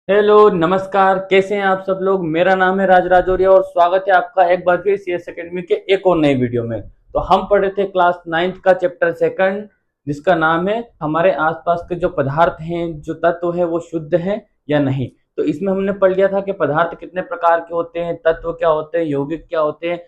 Hello नमस्कार, कैसे हैं आप सब लोग। मेरा नाम है राज राजौरिया और स्वागत है आपका एक बार फिर सीएस एकेडमी के एक और नई वीडियो में। तो हम पढ़े थे क्लास 9th का चैप्टर सेकंड, जिसका नाम है हमारे आसपास के जो पदार्थ हैं, जो तत्व है वो शुद्ध हैं या नहीं। तो इसमें हमने पढ़ लिया था कि पदार्थ कितने प्रकार के होते हैं, तत्व क्या होते हैं, यौगिक क्या होते हैं,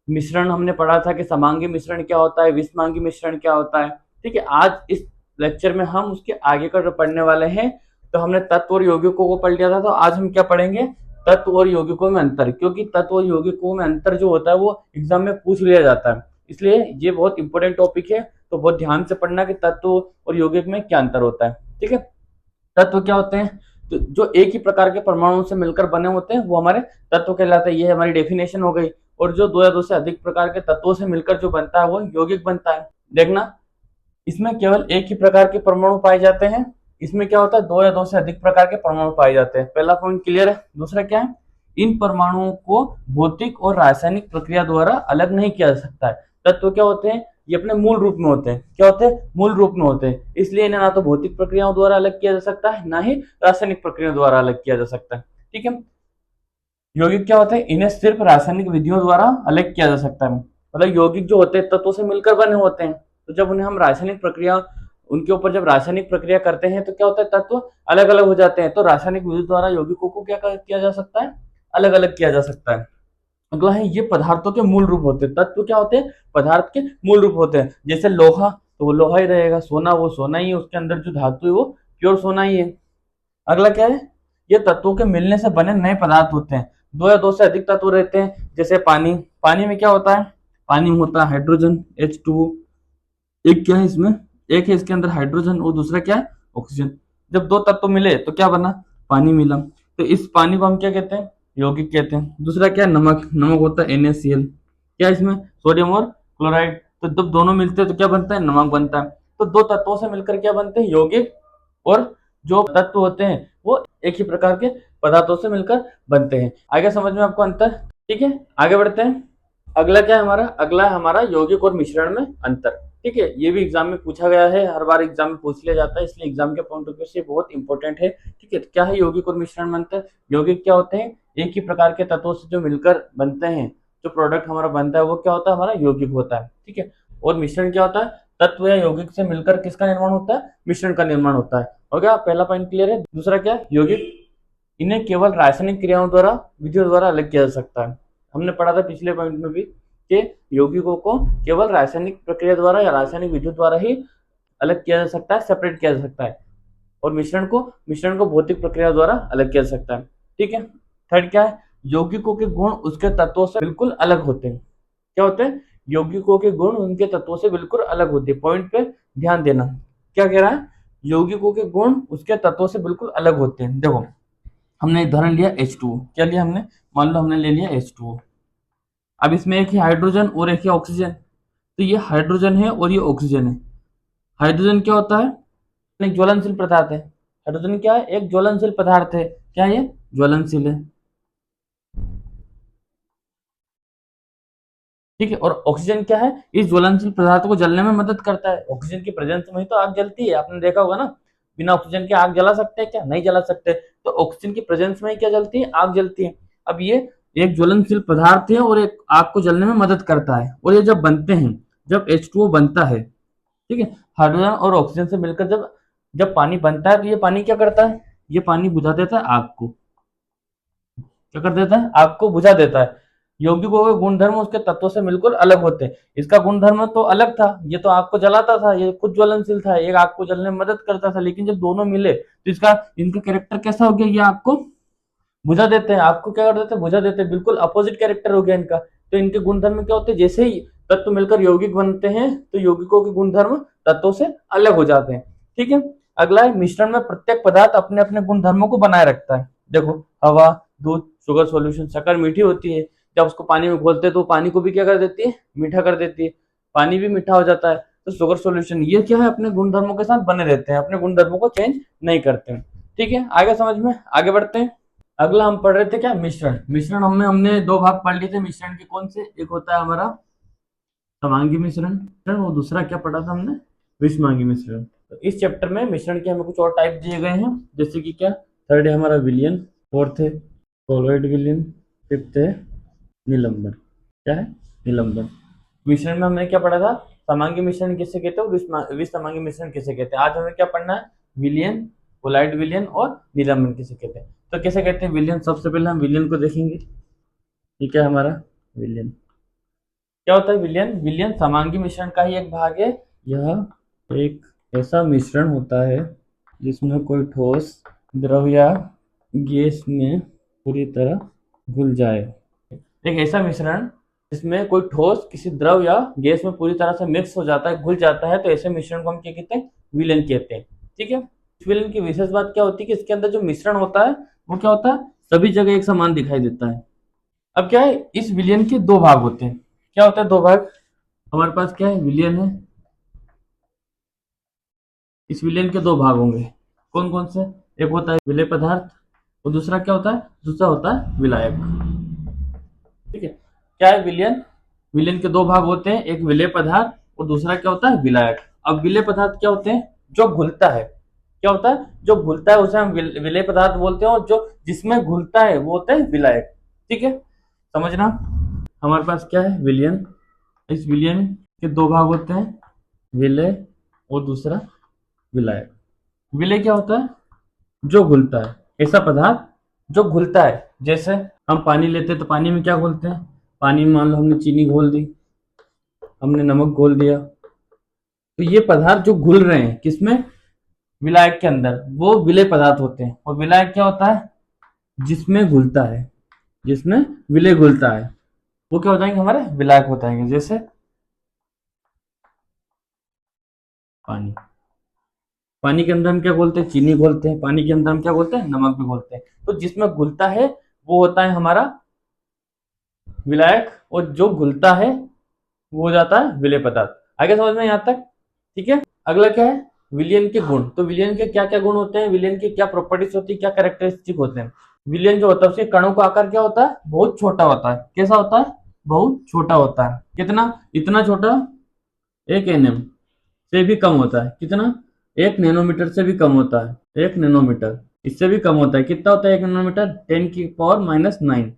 मिश्रण हमने पढ़ा था कि समांगी मिश्रण क्या होता है, विषमांगी मिश्रण क्या होता है। ठीक है, आज इस लेक्चर में हम उसके आगे का जो पढ़ने वाले हैं। तो हमने तत्व और यौगिकों को पढ़ लिया था, तो आज हम क्या पढ़ेंगे, तत्व और यौगिकों में अंतर। क्योंकि तत्व और यौगिकों में अंतर जो होता है वो एग्जाम में पूछ लिया जाता है, इसलिए ये बहुत इंपॉर्टेंट टॉपिक है। तो बहुत ध्यान से पढ़ना कि तत्व और यौगिक में क्या अंतर होता है। ठीक है, तत्व क्या होते हैं, तो जो एक ही प्रकार के परमाणुओं से मिलकर बने होते हैं वो हमारे तत्व कहलाते हैं। ये हमारी डेफिनेशन हो गई। और जो दो या दो से अधिक प्रकार के तत्वों से मिलकर जो बनता है वो यौगिक बनता है। देखना, इसमें केवल एक ही प्रकार के परमाणु पाए जाते हैं। इसमें क्या होता है, दो या दो से अधिक प्रकार के परमाणु पाए जाते हैं। पहला पॉइंट क्लियर है। दूसरा क्या है, इन परमाणुओं को भौतिक और रासायनिक प्रक्रिया द्वारा अलग नहीं किया जा सकता है। तत्व क्या होते हैं, ये अपने मूल रूप में होते हैं। क्या होते हैं, मूल रूप में होते हैं, इसलिए इन्हें ना तो भौतिक प्रक्रियाओं द्वारा अलग किया जा सकता है, ना ही रासायनिक प्रक्रियाओं द्वारा अलग किया जा सकता है। ठीक है, यौगिक क्या होते हैं, इन्हें सिर्फ रासायनिक विधियों द्वारा अलग किया जा सकता है। मतलब यौगिक जो होते हैं तत्वों से मिलकर बने होते हैं, तो जब उन्हें हम रासायनिक प्रक्रिया, उनके ऊपर जब रासायनिक प्रक्रिया करते हैं तो क्या होता है, तत्व अलग अलग हो जाते हैं। तो रासायनिक विधि द्वारा यौगिकों को क्या किया जा सकता है, अलग अलग किया जा सकता है। अगला है, ये पदार्थों के मूल रूप होते हैं। तत्व क्या होते हैं, पदार्थ के मूल रूप होते हैं। जैसे लोहा, तो वो लोहा ही रहेगा। सोना, वो सोना ही है, उसके अंदर जो धातु है वो प्योर सोना ही है। अगला क्या है, ये तत्वों के मिलने से बने नए पदार्थ होते हैं। दो या दो से अधिक तत्व रहते हैं। जैसे पानी, पानी में क्या होता है, पानी में होता है हाइड्रोजन H2O। एक क्या है इसमें, एक है इसके अंदर हाइड्रोजन और दूसरा क्या है, ऑक्सीजन। जब दो तत्व मिले तो क्या बना, पानी मिला। तो इस पानी को हम क्या कहते हैं, यौगिक कहते हैं। दूसरा क्या है, नमक, नमक होता है NaCl। क्या है इसमें, सोडियम और क्लोराइड। तो जब दोनों मिलते हैं तो क्या बनता है, नमक बनता है। तो दो तत्वों से मिलकर क्या बनते हैं, यौगिक। और जो तत्व होते हैं वो एक ही प्रकार के पदार्थों से मिलकर बनते हैं। आगे समझ में आपको अंतर। ठीक है, आगे बढ़ते हैं। अगला क्या है हमारा, अगला है हमारा यौगिक और मिश्रण में अंतर। ठीक है, ये भी एग्जाम में पूछा गया है, हर बार एग्जाम में पूछ लिया जाता है, इसलिए एग्जाम के पॉइंट ऑफ व्यू से बहुत इंपॉर्टेंट है। ठीक है, तो क्या है यौगिक और मिश्रण में अंतर। यौगिक क्या होते हैं, एक ही प्रकार के तत्वों से जो मिलकर बनते हैं, जो प्रोडक्ट हमारा बनता है वो क्या होता है, हमारा यौगिक होता है। ठीक है, और मिश्रण क्या होता है, तत्व या यौगिक से मिलकर किसका निर्माण होता है, मिश्रण का निर्माण होता है। हो गया, पहला पॉइंट क्लियर है। दूसरा क्या है, यौगिक, इन्हें केवल रासायनिक क्रियाओं द्वारा, विधियों द्वारा अलग किया जा सकता है। हमने पढ़ा था पिछले पॉइंट में भी कि यौगिकों को केवल रासायनिक प्रक्रिया द्वारा या रासायनिक विधियों द्वारा ही अलग किया जा सकता है, सेपरेट किया जा सकता है। और मिश्रण को भौतिक प्रक्रिया द्वारा अलग किया जा सकता है। ठीक है, थर्ड क्या है, यौगिकों के गुण उसके तत्वों से बिल्कुल अलग होते हैं। क्या होते हैं, यौगिकों के गुण उनके तत्वों से बिल्कुल अलग होते हैं। पॉइंट पे ध्यान देना, क्या कह रहा है, यौगिकों के गुण उसके तत्वों से बिल्कुल अलग होते हैं। देखो, हमने एक उदाहरण लिया H2O। क्या लिया हमने, मान लो हमने ले लिया H2O। अब इसमें एक है हाइड्रोजन और एक है ऑक्सीजन। तो ये हाइड्रोजन है और ये ऑक्सीजन है। हाइड्रोजन क्या होता है, एक ज्वलनशील पदार्थ है। हाइड्रोजन क्या है, एक ज्वलनशील पदार्थ है। क्या ये, ज्वलनशील है। ठीक है, और ऑक्सीजन क्या है, इस ज्वलनशील पदार्थ को जलने में मदद करता है। ऑक्सीजन की प्रेजेंस में ही तो आग जलती है, आपने देखा होगा ना। बिना ऑक्सीजन के आग जला सकते हैं क्या, नहीं जला सकते। तो ऑक्सीजन की प्रेजेंस में ही क्या जलती है, आग जलती है। अब ये एक ज्वलनशील पदार्थ है और एक आग को जलने में मदद करता है। और ये जब बनते हैं, जब H2O बनता है, ठीक है, हाइड्रोजन और ऑक्सीजन से मिलकर जब जब पानी बनता है, तो ये पानी क्या करता है, ये पानी बुझा देता है आग को। क्या कर देता है, आग को बुझा देता है। यौगिकों के गुणधर्म उसके तत्वों से बिल्कुल अलग होते हैं। इसका गुणधर्म तो अलग था, ये तो आग को जलाता था, ये खुद ज्वलनशील था, एक आग को जलने में मदद करता था। लेकिन जब दोनों मिले तो इसका इनका कैरेक्टर कैसा हो गया, ये आग को बुझा देते हैं, आग को क्या कर देते हैं, बुझा देते हैं। बिल्कुल अपोजिट कैरेक्टर हो गया इनका। तो इनके गुणधर्म क्या होते हैं, जैसे ही तत्व मिलकर यौगिक बनते हैं तो यौगिकों के गुणधर्म तत्वों से अलग हो जाते हैं। ठीक है, अगला है, मिश्रण में प्रत्येक पदार्थ अपने अपने गुणधर्मों को बनाए रखता है। देखो, हवा, दूध, शुगर सॉल्यूशन, शक्कर मीठी होती है। जब उसको पानी में घोलते हैं तो पानी को भी क्या कर देती है, मीठा कर देती है। पानी भी मीठा हो जाता है। तो शुगर सॉल्यूशन ये क्या है, अपने गुणधर्मों के साथ बने रहते हैं, अपने गुणधर्मों को चेंज नहीं करते हैं। ठीक है, आगे समझ में, आगे बढ़ते हैं। अगला हम पढ़ रहे थे क्या, मिश्रण। मिश्रण हमने हमने दो भाग पढ़ लिए थे मिश्रण के। कौन से, एक होता है हमारा समांगी मिश्रण, और दूसरा क्या पढ़ा था हमने, विषमांगी मिश्रण। तो इस चैप्टर में मिश्रण के हमें कुछ और टाइप दिए गए हैं, जैसे कि क्या, थर्ड है हमारा विलियन, फोर्थ है कोलोइड विलियन, फिफ्थ है निलंबन। क्या है? निलंबन। मिश्रण में हमने क्या पढ़ा था? समांगी मिश्रण किसे कहते हैं और विषसमांगी मिश्रण किसे कहते हैं। आज हमें क्या पढ़ना है? विलियन, कोलाइड विलियन और निलंबन किसे कहते हैं। तो कैसे कहते हैं विलियन? सबसे पहले हम विलियन को देखेंगे। ठीक है, हमारा विलियन क्या होता है? विलियन, विलियन समांगी मिश्रण का ही एक भाग है। यह एक ऐसा मिश्रण होता है जिसमें कोई ठोस, द्रव या गैस में पूरी तरह घुल जाए। एक ऐसा मिश्रण जिसमें कोई ठोस किसी द्रव या गैस में पूरी तरह से मिक्स हो जाता है, घुल जाता है, तो ऐसे मिश्रण को हम क्या कहते हैं? विलयन कहते हैं। ठीक है। विलयन की विशेष बात क्या होती है कि इसके अंदर जो मिश्रण होता है वो क्या होता है? सभी जगह एक समान दिखाई देता है। अब क्या है, इस विलयन के दो भाग होते हैं। क्या होता है दो भाग? हमारे पास क्या है? विलयन है। इस विलयन के दो भाग होंगे। कौन कौन से? एक होता है विलय पदार्थ और दूसरा क्या होता है? दूसरा होता है विलायक। ठीक है। क्या है विलयन? विलयन के दो भाग होते हैं, एक विलय पदार्थ और दूसरा क्या होता है? विलायक। अब विलय पदार्थ क्या होते हैं? जो घुलता है। क्या होता है? जो घुलता है उसे हम विलय पदार्थ बोलते हैं, और जो जिसमें घुलता है वो होता है विलायक। ठीक है, समझना। हमारे पास क्या है? विलयन। इस विलयन के दो भाग होते हैं, विलय और दूसरा विलायक। विलय क्या होता है? जो घुलता है, ऐसा पदार्थ जो घुलता है। जैसे हम पानी लेते हैं तो पानी में क्या घोलते हैं? पानी में मान लो हमने चीनी घोल दी, हमने नमक घोल दिया, तो ये पदार्थ जो घुल रहे हैं किसमें? विलायक के अंदर, वो विलय पदार्थ होते हैं। और विलायक क्या होता है? जिसमें घुलता है, जिसमें विलय घुलता है वो क्या हो जाएंगे? हमारे विलायक हो जाएंगे। जैसे पानी, पानी के अंदर हम क्या घोलते हैं? चीनी घोलते हैं। पानी के अंदर हम क्या घोलते हैं? नमक भी घोलते हैं। तो जिसमें घुलता है वो होता है हमारा विलायक, और जो घुलता है वो हो जाता है विलय पदार्थ। आगे समझ में यहाँ तक? ठीक है। अगला क्या है? विलयन के गुण। तो विलयन के क्या क्या गुण होते हैं? विलयन की क्या प्रॉपर्टीज होती है? क्या कैरेक्टरिस्टिक होते हैं? विलयन जो होता है उसके कणों का आकार क्या होता है? बहुत छोटा होता है। कैसा होता है? बहुत छोटा होता है। कितना? इतना छोटा, 1 nm से भी कम होता है। कितना? 1 नैनोमीटर से भी कम होता है। 1 नैनोमीटर, इससे भी कम होता है। कितना होता है 1 नैनोमीटर? 10⁻⁹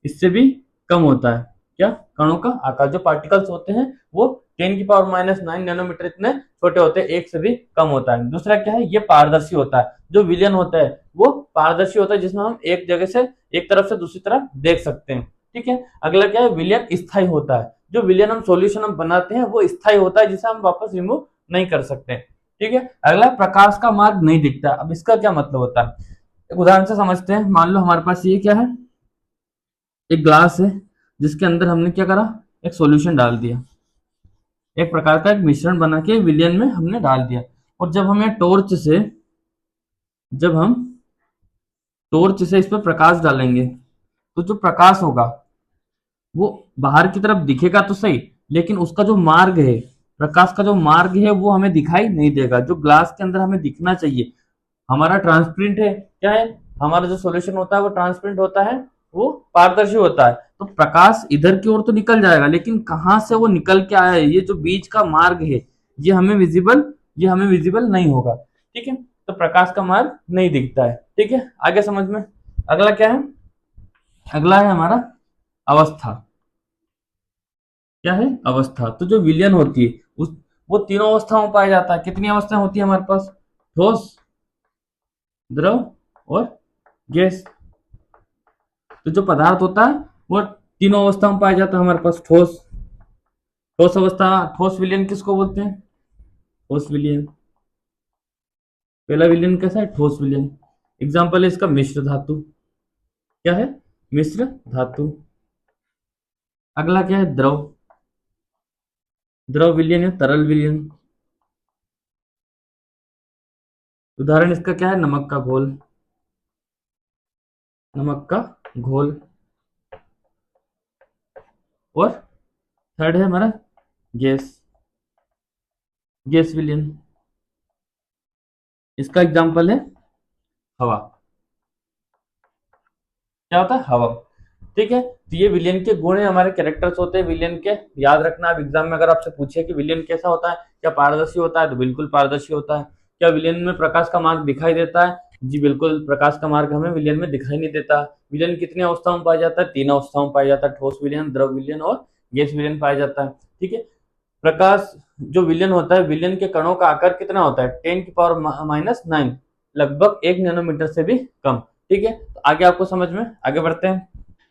इससे भी कम होता है। क्या? कणों का आकार। जो पार्टिकल्स होते हैं वो 10⁻⁹ नैनोमीटर इतने छोटे होते हैं, एक से भी कम होता है। दूसरा क्या है? ये पारदर्शी होता है। जो विलयन होता है वो पारदर्शी होता है, जिसमें हम एक जगह से, एक तरफ से दूसरी तरफ देख सकते हैं। ठीक है। अगला क्या है? विलयन स्थायी होता है। जो विलयन हम सॉल्यूशन हम बनाते हैं वो स्थायी होता है, जिसे हम वापस रिमूव नहीं कर सकते। ठीक है। अगला, प्रकाश का मार्ग नहीं दिखता। अब इसका क्या मतलब होता है? एक उदाहरण से समझते हैं। मान लो हमारे पास ये क्या है? एक ग्लास है जिसके अंदर हमने क्या करा? एक सॉल्यूशन डाल दिया, एक प्रकार का एक मिश्रण बना के विलयन में हमने डाल दिया। और जब हम टॉर्च से इस पर प्रकाश डालेंगे तो जो प्रकाश होगा वो बाहर की तरफ दिखेगा तो सही, लेकिन उसका जो मार्ग है, प्रकाश का जो मार्ग है वो हमें दिखाई नहीं देगा। जो ग्लास के अंदर हमें दिखना चाहिए, हमारा ट्रांसपेरेंट है। क्या है? हमारा जो सॉल्यूशन होता है वो ट्रांसपेरेंट होता है, वो पारदर्शी होता है। तो प्रकाश इधर की ओर तो निकल जाएगा, लेकिन कहां से वो निकल के आया है, ये जो बीच का मार्ग है, ये हमें विजिबल नहीं होगा। ठीक है। तो प्रकाश का मार्ग नहीं दिखता है। ठीक है, आगे समझ में। अगला क्या है? अगला है हमारा अवस्था। क्या है? अवस्था। तो जो विलयन होती है उस वो तीनों अवस्थाओं में पाया जाता है। कितनी अवस्थाएं होती है हमारे पास? ठोस, द्रव और गैस। तो जो पदार्थ होता है वो तीनों अवस्था में पाया जाता है हमारे पास। ठोस, ठोस अवस्था, ठोस विलयन किसको बोलते हैं? ठोस विलयन। पहला विलयन कैसा है? ठोस विलयन। एग्जाम्पल है इसका मिश्र धातु। क्या है? मिश्र धातु। अगला क्या है? द्रव, द्रव विलयन है, तरल विलयन। उदाहरण इसका क्या है? नमक का घोल, नमक का घोल। और थर्ड है हमारा गैस, गैस विलयन। इसका एग्जाम्पल है हवा। क्या होता है? हवा। ठीक है। तो ये विलियन के गुण है, हमारे कैरेक्टर्स होते हैं विलियन के। याद रखना, आप एग्जाम में अगर आपसे पूछे कि विलियन कैसा होता है, क्या पारदर्शी होता है, तो बिल्कुल पारदर्शी होता है। क्या विलियन में प्रकाश का मार्ग दिखाई देता है? जी बिल्कुल, प्रकाश का मार्ग हमें विलयन में दिखाई नहीं देता। विलयन कितनी अवस्थाओं में पाया जाता है? 3 अवस्थाओं में पाया जाता है, ठोस विलयन, द्रव विलयन और गैस विलयन पाया जाता है। ठीक है, प्रकाश जो विलयन होता है, विलयन के कणों का आकार कितना होता है? 10 की पावर -9, लगभग 1 नैनोमीटर से भी कम। ठीक है, तो आगे आपको समझ में, आगे बढ़ते हैं।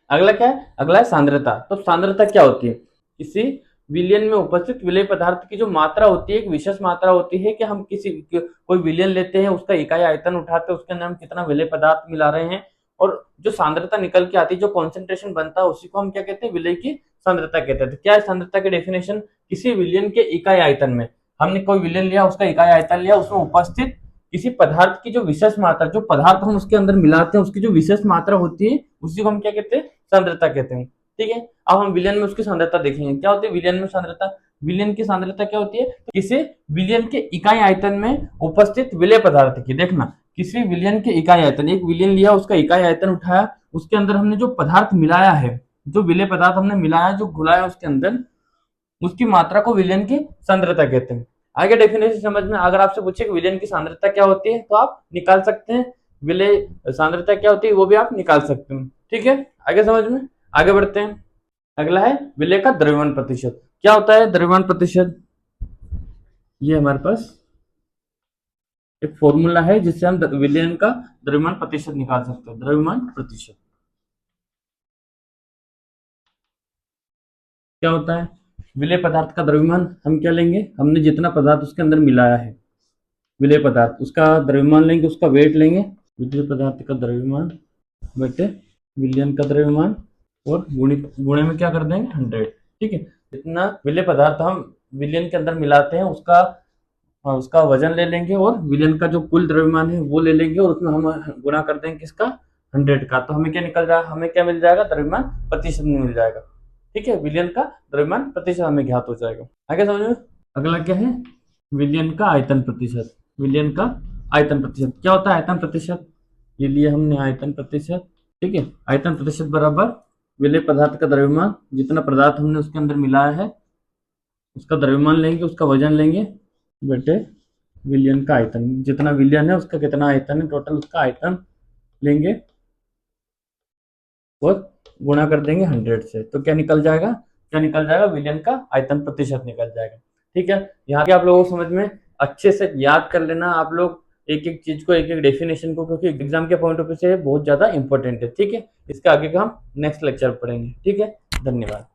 अगला क्या है? अगला है सांद्रता। तो सांद्रता क्या होती है? किसी विलयन में उपस्थित विलेय पदार्थ की जो मात्रा होती है, एक विशेष मात्रा होती है कि हम कोई विलयन लेते हैं, उसका इकाई आयतन उठाते हैं, उसके अंदर हम कितना विलेय पदार्थ मिला रहे हैं, और जो सांद्रता निकल के आती है, जो कॉन्सेंट्रेशन बनता है, उसी को हम क्या कहते हैं? विलेय की सांद्रता कहते हैं। तो क्या है सांद्रता की डेफिनेशन? किसी विलयन के इकाई आयतन में, हमने कोई विलयन लिया, उसका इकाई आयतन लिया, उसमें उपस्थित किसी पदार्थ की जो विशेष मात्रा, जो पदार्थ हम उसके अंदर मिलाते हैं, उसकी जो विशेष मात्रा होती है, उसी को हम क्या कहते हैं? सांद्रता कहते हैं। ठीक है, अब हम विलयन में उसकी सांद्रता देखेंगे। क्या होती है विलयन में सांद्रता? विलयन की सांद्रता क्या होती है? तो किसी विलयन के इकाई आयतन में उपस्थित विलेय पदार्थ की, देखना, किसी विलयन के इकाई आयतन, एक विलयन लिया, उसका इकाई आयतन उठाया, उसके अंदर हमने जो पदार्थ मिलाया है, जो विलेय पदार्थ हमने मिलाया, जो घुलाया उसके अंदर, उसकी मात्रा को विलयन की सांद्रता कहते हैं। आगे डेफिनेशन समझ में, अगर आपसे पूछे कि विलयन की सांद्रता क्या होती है, तो आप निकाल सकते हैं। विलय सांद्रता क्या होती है वो भी आप निकाल सकते हैं। ठीक है, आगे समझ में, आगे बढ़ते हैं। अगला है विलय का द्रव्यमान प्रतिशत। क्या होता है द्रव्यमान प्रतिशत? ये हमारे पास एक फॉर्मूला है जिससे हम विलयन का द्रव्यमान प्रतिशत निकाल सकते हैं। द्रव्यमान प्रतिशत क्या होता है? विलय पदार्थ का द्रव्यमान हम क्या लेंगे? हमने जितना पदार्थ उसके अंदर मिलाया है, विलय पदार्थ, उसका द्रव्यमान लेंगे, उसका वेट लेंगे, विलय पदार्थ का द्रव्यमान बटे विलयन का द्रव्यमान, और गुणे में क्या कर देंगे? 100। ठीक है, जितना विलय पदार्थ हम विलयन के अंदर मिलाते हैं, उसका वजन ले लेंगे, और विलयन का जो कुल द्रव्यमान है वो ले लेंगे, और उसमें हम गुणा कर देंगे किसका? 100 का। तो हमें क्या निकल जाएगा? हमें क्या मिल जाएगा? द्रव्यमान प्रतिशत में मिल जाएगा। ठीक है, विलयन का द्रव्यमान प्रतिशत हमें ज्ञात हो जाएगा। आगे समझ में, अगला क्या है? विलयन का आयतन प्रतिशत। विलयन का आयतन प्रतिशत क्या होता है? आयतन प्रतिशत, ये लिए हमने आयतन प्रतिशत। ठीक है, आयतन प्रतिशत बराबर विलय पदार्थ का द्रव्यमान, जितना पदार्थ हमने उसके अंदर मिलाया है, उसका द्रव्यमान लेंगे, उसका वजन लेंगे, बटे विलयन का आयतन, जितना विलयन है उसका कितना आयतन है, टोटल उसका आयतन लेंगे और गुणा कर देंगे 100 से। तो क्या निकल जाएगा? क्या निकल जाएगा? विलयन का आयतन प्रतिशत निकल जाएगा। ठीक है, यहाँ पे आप लोगों को समझ में अच्छे से याद कर लेना आप लोग एक एक चीज को, एक एक डेफिनेशन को, क्योंकि एग्जाम के पॉइंट ऑफ व्यू से बहुत ज्यादा इंपॉर्टेंट है। ठीक है, इसके आगे का हम नेक्स्ट लेक्चर पढ़ेंगे। ठीक है, धन्यवाद।